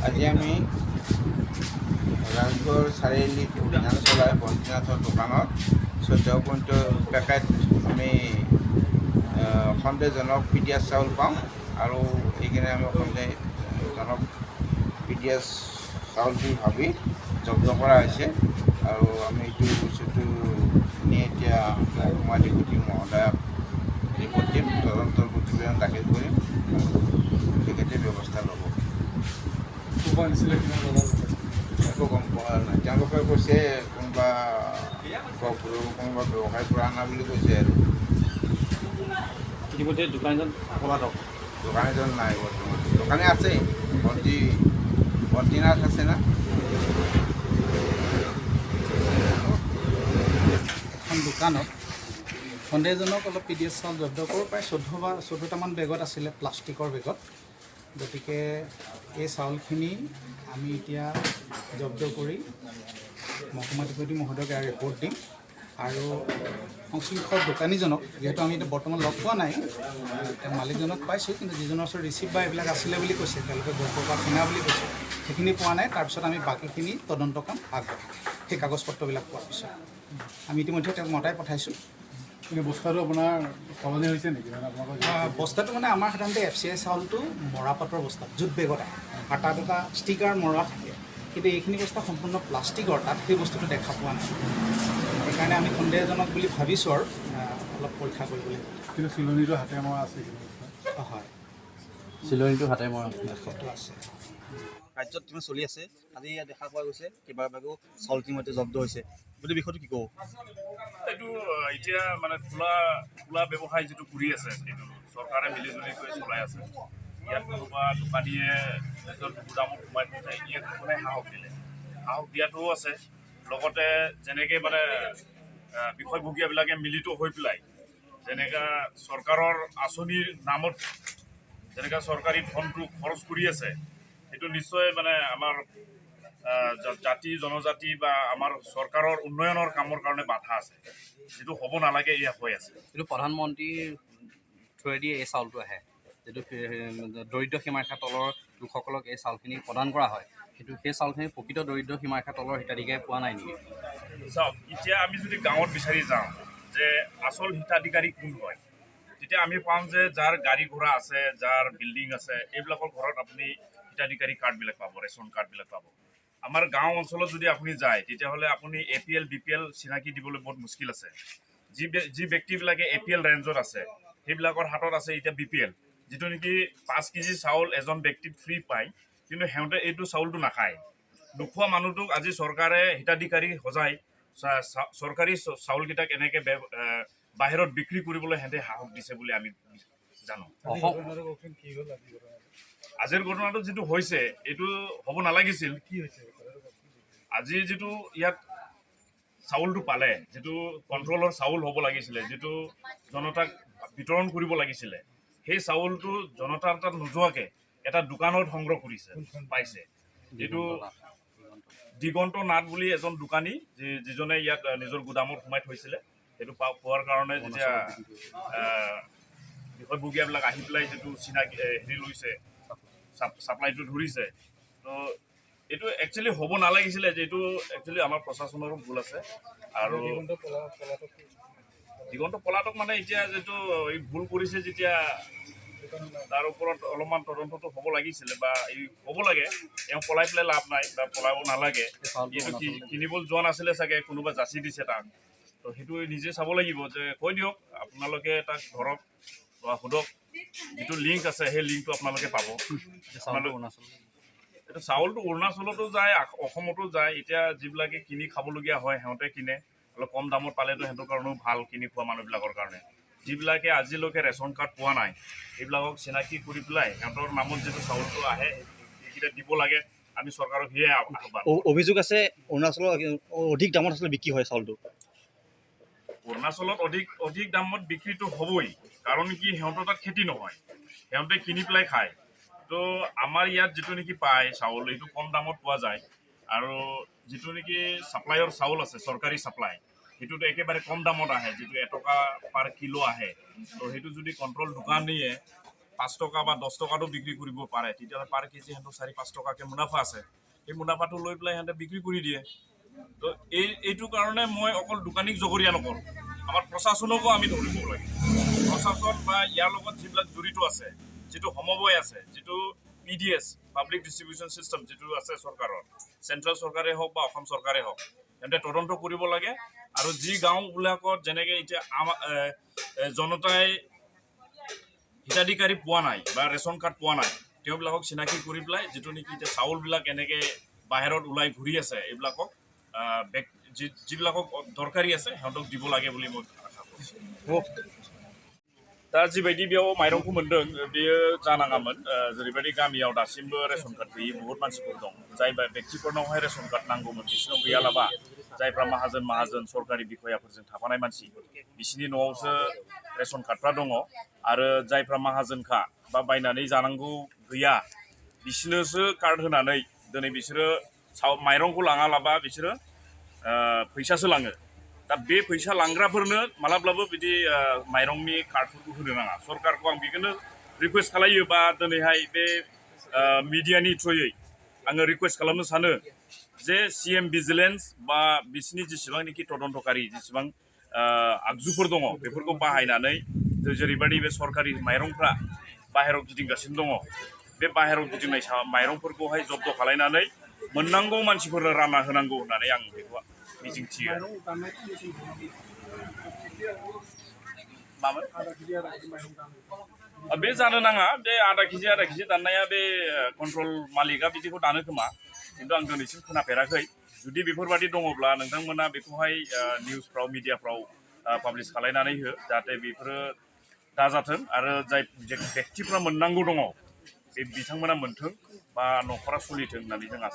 আজি আমি ৰাজগড় চাৰিআলিত অভিযান চলাই বন্তিনাথৰ দোকানত 14 কুইণ্টেল পেকেট আমি সন্দেহজনক পিডিয়াছ চাউল পাওঁ আৰু এইখিনি আমি সন্দেহজনক পিডিয়াছ চাউল বুলি ভাবি জব্দ কৰা হৈছে আৰু আমি এইটো বস্তুটো নি এতিয়া মহকুমা ডিপুটি মহোদয়ক ৰিপৰ্ট দিম, তদন্তৰ প্ৰতিবেদন দাখিল কৰিম আৰু তেখেতে ব্যৱস্থা ল'ব। একো গম পোৱা নাই, তেওঁলোকে কৈছে কোনোবা ব্যৱসায় পৰা অনা বুলি কৈছে আৰু ইতিমধ্যে দোকানীজন পলাতক। দোকানীজন নাই বৰ্তমান, দোকানী আছে, বন্তিনাথ আছে না। এখন দোকানত সন্দেহজনক অলপ পিডিএছ চাউল জব্দ কৰোঁ, প্ৰায় 14টামান বেগত আছিলে, প্লাষ্টিকৰ বেগত। গতিকে এই চাউলখিনি আমি এতিয়া জব্দ কৰি মহকুমা ডিপুটি মহোদয়ক ইয়াৰ ৰিপৰ্ট দিম আৰু সংশ্লিষ্ট দোকানীজনক, যিহেতু আমি এতিয়া বৰ্তমান লগ পোৱা নাই, মালিকজনক পাইছোঁ, কিন্তু যিজনৰ ওচৰত ৰিচিপ্ট বা এইবিলাক আছিলে বুলি কৈছে, তেওঁলোকে গল্পৰপৰা কিনা বুলি কৈছে, সেইখিনি পোৱা নাই। তাৰপিছত আমি বাকীখিনি তদন্ত কাম আগবঢ়াম সেই কাগজপত্ৰবিলাক পোৱাৰ পিছত। আমি ইতিমধ্যে তেওঁক মতাই পঠাইছোঁ। কিন্তু বস্তাটো আপোনাৰ সলনি হৈছে নেকি? বস্তাটো মানে আমাৰ সাধাৰণতে FCI চাউলটো মৰাপাটৰ বস্তাত জুট বেগত আহে আৰু তাত এটা ষ্টিকাৰ মৰা থাকে, কিন্তু এইখিনি বস্তা সম্পূৰ্ণ প্লাষ্টিকৰ, তাত সেই বস্তুটো দেখা পোৱা নাই। সেইকাৰণে আমি সন্দেহজনক বুলি ভাবিছোঁ আৰু অলপ পৰীক্ষা কৰিবলৈ। কিন্তু চিলনিটো হাতে মৰা আছে। হয়, চিলনিটো হাতে মৰা ফটো আছে। কাৰ্যত কিমান চলি আছে, আজি ইয়াত দেখা পোৱা গৈছে কেইবাবাৰো চাউল ইতিমধ্যে জব্দ হৈছে। গোটেই বিষয়টো কি ক'ব? এইটো এতিয়া মানে খোলা ব্যৱসায় যিটো কৰি আছে, এইটো চৰকাৰে মিলিজুলি কৰি চলাই আছে। ইয়াত কোনোবা দোকানীয়ে নিজৰ গুদামত সোমাই থৈছে, ইয়াত কোনে সাহস দিলে? সাহস দিয়াটোও আছে, লগতে যেনেকৈ মানে বিষয়ভোগীবিলাকে মিলিত হৈ পেলাই যেনেকৈ চৰকাৰৰ আঁচনিৰ নামত যেনেকৈ চৰকাৰী ধনটো খৰচ কৰি আছে, সেইটো নিশ্চয় মানে আমাৰ জাতি জনজাতি বা আমাৰ চৰকাৰৰ উন্নয়নৰ কামৰ কাৰণে বাধা আছে, যিটো হ'ব নালাগে এয়া হৈ আছে। যিটো প্ৰধানমন্ত্ৰীৰ থ্ৰুৱেদি এই চাউলটো আহে, যিটো দৰিদ্ৰ সীমাৰেখাৰ তলৰ লোকসকলক এই চাউলখিনি প্ৰদান কৰা হয়, কিন্তু সেই চাউলখিনি প্ৰকৃত দৰিদ্ৰ সীমাৰেখাৰ তলৰ হিতাধিকাৰী পোৱা নাই নেকি? চাওক, এতিয়া আমি যদি গাঁৱত বিচাৰি যাওঁ যে আচল হিতাধিকাৰী কোন হয়, তেতিয়া আমি পাম যে যাৰ গাড়ী ঘোঁৰা আছে, যাৰ বিল্ডিং আছে, এইবিলাকৰ ঘৰত আপুনি হিতাধিকাৰী কাৰ্ডবিলাক পাব, ৰেচন কাৰ্ডবিলাক পাব। আমাৰ গাঁও অঞ্চলত যদি আপুনি যায়, তেতিয়াহ'লে আপুনি APL BPL চিনাকি দিবলৈ বহুত মুস্কিল আছে। যি ব্যক্তিবিলাকে APL ৰেঞ্জত আছে, সেইবিলাকৰ হাতত আছে এতিয়া BPL, যিটো নেকি 5 কেজি চাউল এজন ব্যক্তিক ফ্ৰী পায়, কিন্তু সিহঁতে এইটো চাউলটো নাখায়। নোখোৱা মানুহটোক আজি চৰকাৰে হিতাধিকাৰী সজাই চৰকাৰী চাউলকেইটাক এনেকৈ বাহিৰত বিক্ৰী কৰিবলৈ সিহঁতে সাহস দিছে বুলি আমি জানো। আজিৰ ঘটনাটো যিটো হৈছে, এইটো হ'ব নালাগিছিল। কি হৈছে আজি যিটো ইয়াত চাউলটো পালে, যিটো কণ্ট্ৰলৰ চাউল হ'ব লাগিছিলে, যিটো জনতাক বিতৰণ কৰিব লাগিছিলে, সেই চাউলটো জনতাৰ তাত নোযোৱাকৈ এটা দোকানত সংগ্ৰহ কৰিছে, পাইছে। এইটো দিগন্ত নাথ বুলি এজন দোকানী, যিজনে ইয়াত নিজৰ গুদামত সোমাই থৈছিলে। সেইটো পোৱাৰ কাৰণে যেতিয়া বিষয়ভোগীবিলাক আহি পেলাই যিটো চিনাকি হেৰি লৈছে, ছাপ্লাইটো ধৰিছে, তো এইটো একচুৱেলি হ'ব নালাগিছিলে, যে এইটো একচুৱেলি আমাৰ প্ৰশাসনৰো ভুল আছে। আৰু দিগন্ত পলাতক মানে এতিয়া যিটো এই ভুল কৰিছে, যেতিয়া তাৰ ওপৰত অলপমান তদন্তটো হ'ব লাগিছিলে, বা এই হ'ব লাগে, এওঁ পলাই পেলাই লাভ নাই বা পলাব নালাগে। এইটো কিনিবলৈ যোৱা নাছিলে চাগে, কোনোবা যাচি দিছে তাক, তো সেইটো নিজে চাব লাগিব। যে কৈ দিয়ক, আপোনালোকে তাক ধৰক বা সোধক, যিটো লিংক আছে সেই লিংকটো আপোনালোকে পাব। এইটো চাউলটো অৰুণাচলতো যায়, অসমতো যায়। এতিয়া যিবিলাকে কিনি খাবলগীয়া হয়, সিহঁতে কিনে, অলপ কম দামত পালেতো সিহঁতৰ কাৰণেও ভাল, কিনি খোৱা মানুহবিলাকৰ কাৰণে। যিবিলাকে আজিলৈকে ৰেচন কাৰ্ড পোৱা নাই, সেইবিলাকক চিনাকি কৰি পেলাই সিহঁতৰ নামত যিটো চাউলটো আহে, সেইকেইটা দিব লাগে। আমি চৰকাৰক সেয়াই আহ্বান। অভিযোগ আছে অৰুণাচলৰ অধিক দামত আচলতে বিক্ৰী হয় চাউলটো। অৰুণাচলত অধিক দামত বিক্ৰীটো হ'বই, কাৰণ কি সিহঁতৰ তাত খেতি নহয়, সিহঁতে কিনি পেলাই খায়। তো আমাৰ ইয়াত যিটো নেকি পায় চাউল, এইটো কম দামত পোৱা যায়। আৰু যিটো নেকি ছাপ্লাইৰ চাউল আছে, চৰকাৰী ছাপ্লাই, সেইটোতো একেবাৰে কম দামত আহে, যিটো 1 টকা পাৰ কিলো আহে। তো সেইটো যদি কণ্ট্ৰল দোকানীয়ে 5 টকা বা 10 টকাতো বিক্ৰী কৰিব পাৰে তেতিয়াহ'লে পাৰ কেজি সিহঁতৰ 4-5 টকাকৈ মুনাফা আছে সেই মুনাফাটো লৈ পেলাই সিহঁতে বিক্ৰী কৰি দিয়ে তো এইটো কাৰণে মই অকল দোকানীক জগৰীয়া নকৰোঁ আমাৰ প্ৰশাসনকো আমি ধৰিব লাগে প্ৰশাসন বা ইয়াৰ লগত যিবিলাক জড়িত আছে যিটো সমবায় আছে যিটো PDS পাব্লিক ডিষ্ট্ৰিবিউশ্যন ছিষ্টেম যিটো আছে চৰকাৰৰ চেণ্ট্ৰেল চৰকাৰে হওক বা অসম চৰকাৰে হওক সিহঁতে তদন্ত কৰিব লাগে আৰু যি গাঁওবিলাকত যেনেকৈ এতিয়া জনতাই হিতাধিকাৰী পোৱা নাই বা ৰেচন কাৰ্ড পোৱা নাই তেওঁবিলাকক চিনাকি কৰি পেলাই যিটো নেকি এতিয়া চাউলবিলাক এনেকৈ বাহিৰত ওলাই ঘূৰি আছে এইবিলাকক যিবিলাকক দৰকাৰী আছে সিহঁতক দিব লাগে বুলি মই আশা কৰিছোঁ दा जिबायदि बेयाव माइरंखौ मोन्दों बेयो जानाङामोन जेरैबायदि गामियाव दासिमबो रेशन कार्ड गैयि बहुत मानसिफोर दं जाय बेक्तिफोरनावहाय रेशन कार्ड नांगौमोन बिसोरनाव गैयालाबा जायफ्रा माहाजोन सरकारि बिखयाफोरजों थाफानाय मानसि बिसोरनि न'आवसो रेशन कार्डफ्रा दङ आरो जायफ्रा माहाजोनखा बा बायनानै जानांगौ गैया बिसोरनोसो कार्ड होनानै दिनै बिसोरो माइरंखौ लाङालाबा बिसोरो फैसासो लाङो दा बे फैसा लांग्राफोरनो मालाब्लाबो बिदि माइरंनि कार्डफोरखौ होनो नाङा सरकारखौ आं बेखौनो रिकुवेस्ट खालायो बा दिनैहाय बे मिडियानि थ्रुयै आङो रिकुवेस्ट खालामनो सानो जे CM भिजिलेन्स बा बिसिनि जेसेबांनाखि तदन्तकारि जेसेबां आगजुफोर दङ बेफोरखौ बाहायनानै जेरैबायदि बे सरकारि माइरंफ्रा बाहेरायाव गिदिंगासिनो दङ बे बाहेरायाव गिदिंनाय माइरंफोरखौहाय जब्द खालायनानै मोननांगौ मानसिफोरनो रानना होनांगौ होननानै आं बेखौ मिजिंथियो मामोन बे जानो नाङा बे आधा केजि दाननाया बे कन्ट्रल मालिकआ बिदिखौ दानो खोमा खिन्थु आं दिनैसिम खोनाफेराखै जुदि बेफोरबादि दङब्ला नोंथांमोना बेखौहाय निउसफ्राव मिडियाफ्राव पाब्लिश खालायनानै हो जाहाथे बेफोरो दाजाथों आरो जाय बेक्तिफ्रा मोननांगौ दङ बे बिथांमोना मोनथों बा न'खरा सोलिथों होननानै जों आसा